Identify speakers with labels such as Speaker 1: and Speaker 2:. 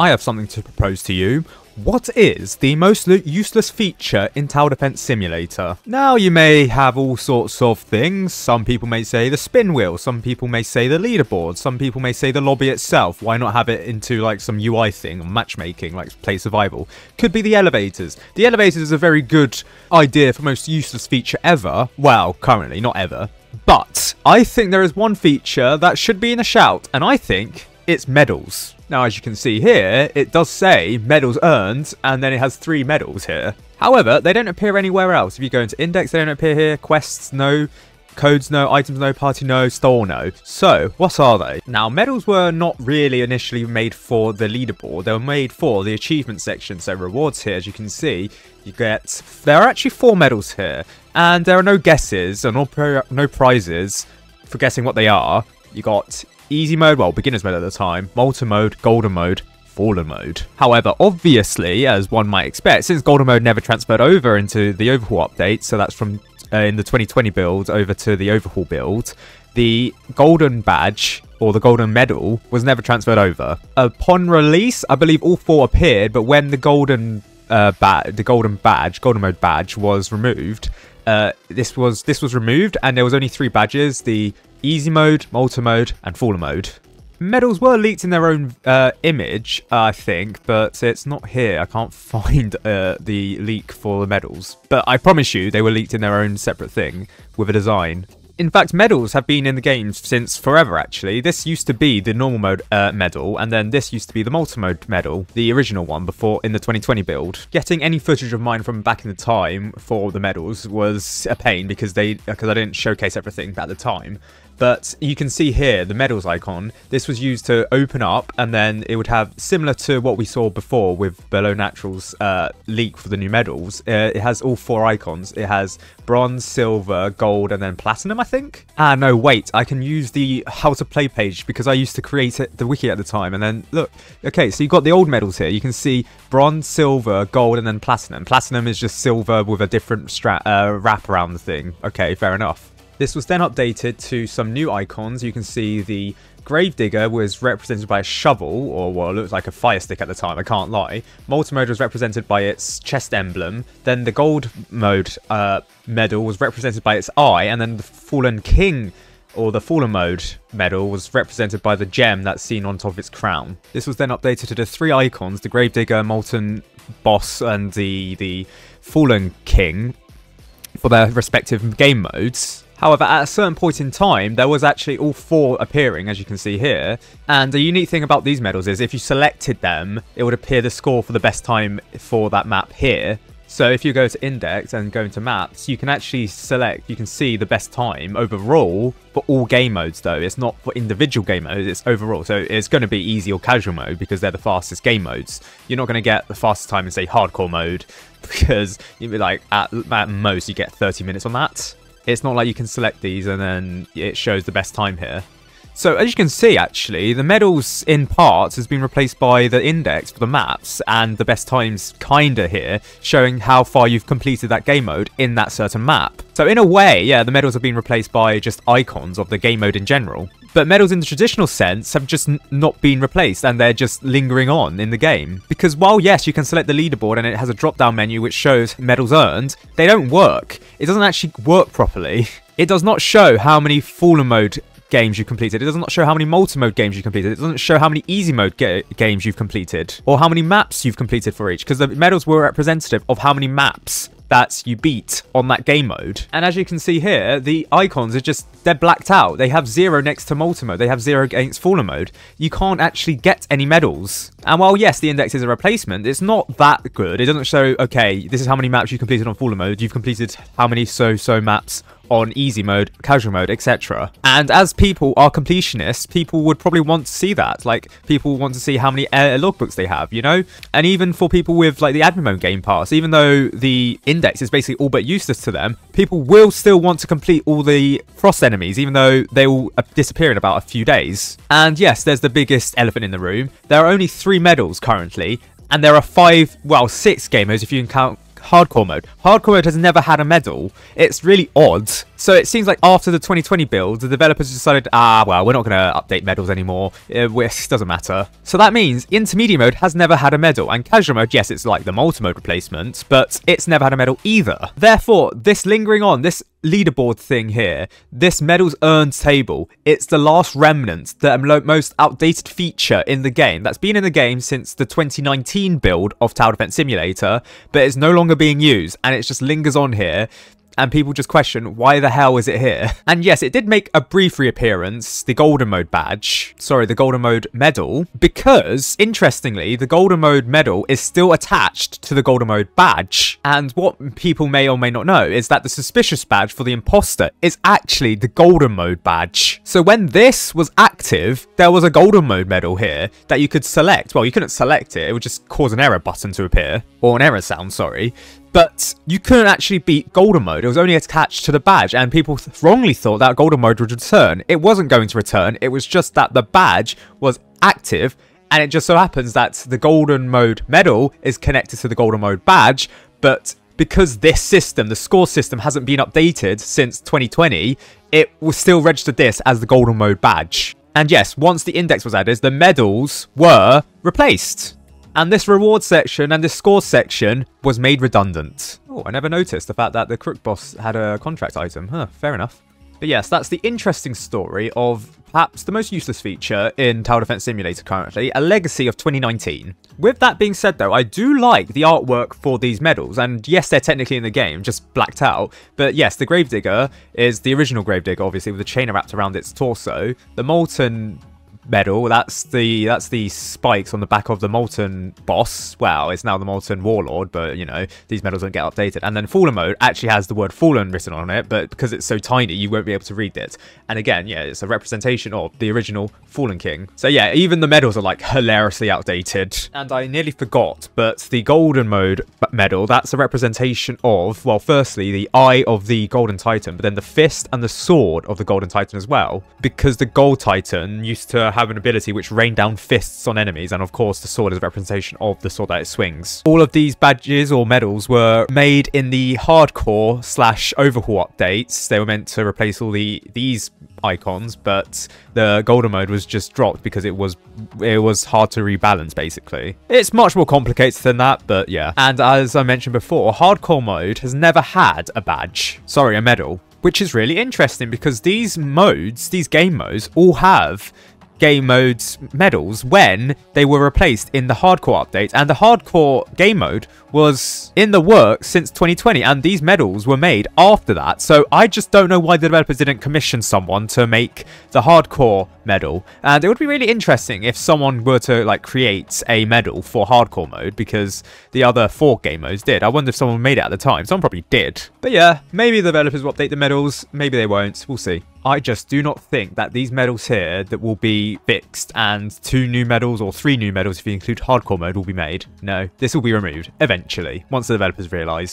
Speaker 1: I have something to propose to you. What is the most useless feature in Tower Defense Simulator? Now, you may have all sorts of things. Some people may say the spin wheel, some people may say the leaderboard, some people may say the lobby itself. Why not have it into like some UI thing or matchmaking, like play survival? Could be the elevators. The elevators is a very good idea for most useless feature ever. Well, currently, not ever. But I think there is one feature that should be in a shout, and I think it's medals. Now, as you can see here, it does say medals earned, and then it has 3 medals here. However, they don't appear anywhere else. If you go into index, they don't appear here. Quests, no. Codes, no. Items, no. Party, no. Store, no. So, what are they? Now, medals were not really initially made for the leaderboard. They were made for the achievement section. So, rewards here, as you can see, you get... There are actually 4 medals here. And there are no guesses and no prizes for guessing what they are. You got... Easy mode, well, beginner's mode at the time, multi-mode, golden mode, fallen mode. However, obviously, as one might expect, since golden mode never transferred over into the overhaul update, so that's from in the 2020 build over to the overhaul build, the golden badge or the golden medal was never transferred over. Upon release, I believe all 4 appeared, but when the golden golden mode badge was removed, this was removed, and there was only 3 badges: the easy mode, multi-mode, and fallen mode. Medals were leaked in their own image, I think, but it's not here. I can't find the leak for the medals. But I promise you, they were leaked in their own separate thing with a design. In fact, medals have been in the game since forever, actually. This used to be the normal mode medal, and then this used to be the multi-mode medal, the original one before in the 2020 build. Getting any footage of mine from back in the time for the medals was a pain because I didn't showcase everything at the time. But you can see here the medals icon. This was used to open up, and then it would have, similar to what we saw before with Below Natural's leak for the new medals, it has all 4 icons. It has bronze, silver, gold, and then platinum, I think. Ah, no, wait, I can use the how to play page because I used to create the wiki at the time. And then look, okay, so you've got the old medals here. You can see bronze, silver, gold, and then platinum. Platinum is just silver with a different wrap around the thing. Okay, fair enough. This was then updated to some new icons. You can see the Gravedigger was represented by a shovel, or what looked like a fire stick at the time, I can't lie. Multi-mode was represented by its chest emblem. Then the gold mode medal was represented by its eye, and then the Fallen King, or the Fallen mode medal, was represented by the gem that's seen on top of its crown. This was then updated to the 3 icons, the Gravedigger, Molten Boss, and the Fallen King, for their respective game modes. However, at a certain point in time, there was actually all 4 appearing, as you can see here. And the unique thing about these medals is if you selected them, it would appear the score for the best time for that map here. So if you go to index and go into maps, you can actually select, you can see the best time overall for all game modes though. It's not for individual game modes, it's overall. So it's going to be easy or casual mode because they're the fastest game modes. You're not going to get the fastest time in, say, hardcore mode because you'd be like, at most you get 30 minutes on that. It's not like you can select these and then it shows the best time here. So as you can see, actually, the medals in parts has been replaced by the index for the maps and the best times kinda here, showing how far you've completed that game mode in that certain map. So in a way, yeah, the medals have been replaced by just icons of the game mode in general. But medals in the traditional sense have just not been replaced, and they're just lingering on in the game. Because while, yes, you can select the leaderboard and it has a drop-down menu which shows medals earned, they don't work. It doesn't actually work properly. It does not show how many Fallen mode games you've completed. It does not show how many multi-mode games you've completed. It doesn't show how many easy mode games you've completed, or how many maps you've completed for each, because the medals were representative of how many maps that you beat on that game mode. And as you can see here, the icons are just, they're blacked out. They have 0 next to multi-mode. They have 0 against Fallen mode. You can't actually get any medals. And while, yes, the index is a replacement, it's not that good. It doesn't show, okay, this is how many maps you completed on Fallen mode. You've completed how many so-so maps on easy mode, casual mode, etc. And as people are completionists, people would probably want to see that. Like, people want to see how many logbooks they have, you know? And even for people with, like, the admin mode game pass, even though the index is basically all but useless to them, people will still want to complete all the frost enemies, even though they will disappear in about a few days. And yes, there's the biggest elephant in the room. There are only 3 medals currently, and there are 6 game modes if you can count hardcore mode. Hardcore mode has never had a medal. It's really odd. So it seems like after the 2020 build, the developers decided, well, we're not going to update medals anymore. It doesn't matter. So that means intermediate mode has never had a medal. And casual mode, yes, it's like the multi-mode replacement, but it's never had a medal either. Therefore, this lingering on, this leaderboard thing here, this medals earned table, it's the last remnant, the most outdated feature in the game that's been in the game since the 2019 build of Tower Defense Simulator, but it's no longer being used, and it just lingers on here. And people just question, why the hell is it here? And yes, it did make a brief reappearance, the golden mode badge. Sorry, the golden mode medal. Because, interestingly, the golden mode medal is still attached to the golden mode badge. And what people may or may not know is that the suspicious badge for the imposter is actually the golden mode badge. So when this was active, there was a golden mode medal here that you could select. Well, you couldn't select it. It would just cause an error button to appear. Or an error sound, sorry. But you couldn't actually beat golden mode. It was only attached to the badge, and people wrongly thought that golden mode would return. It wasn't going to return. It was just that the badge was active, and it just so happens that the golden mode medal is connected to the golden mode badge, but because this system, the score system, hasn't been updated since 2020, it will still register this as the golden mode badge. And yes, once the index was added, the medals were replaced. And this reward section and this score section was made redundant. Oh, I never noticed the fact that the Crook boss had a contract item. Huh, fair enough. But yes, that's the interesting story of perhaps the most useless feature in Tower Defense Simulator currently, a legacy of 2019. With that being said though, I do like the artwork for these medals, and yes, they're technically in the game, just blacked out. But yes, the Gravedigger is the original Gravedigger, obviously, with the chain wrapped around its torso. The Molten medal, that's the spikes on the back of the Molten boss. Well, it's now the Molten Warlord, but you know, these medals don't get updated. And then Fallen mode actually has the word Fallen written on it, but because it's so tiny, you won't be able to read it. And again, yeah, it's a representation of the original Fallen King. So yeah, even the medals are like hilariously outdated. And I nearly forgot, but the Golden mode medal, that's a representation of, well, firstly, the eye of the Golden Titan, but then the fist and the sword of the Golden Titan as well. Because the Gold Titan used to have an ability which rained down fists on enemies, and of course the sword is a representation of the sword that it swings. All of these badges or medals were made in the hardcore / overhaul updates. They were meant to replace all these icons, but the golden mode was just dropped because it was hard to rebalance. Basically, it's much more complicated than that, but yeah. And as I mentioned before, hardcore mode has never had a badge, sorry, a medal, which is really interesting because these modes, these game modes, all have game modes medals when they were replaced in the hardcore update, and the hardcore game mode was in the works since 2020, and these medals were made after that. So I just don't know why the developers didn't commission someone to make the hardcore medal. And it would be really interesting if someone were to like create a medal for hardcore mode, because the other 4 game modes did. I wonder if someone made it at the time. Someone probably did. But yeah, maybe the developers will update the medals, maybe they won't, we'll see. I just do not think that these medals here that will be fixed and 2 new medals, or 3 new medals if you include hardcore mode, will be made. No, this will be removed eventually once the developers realise.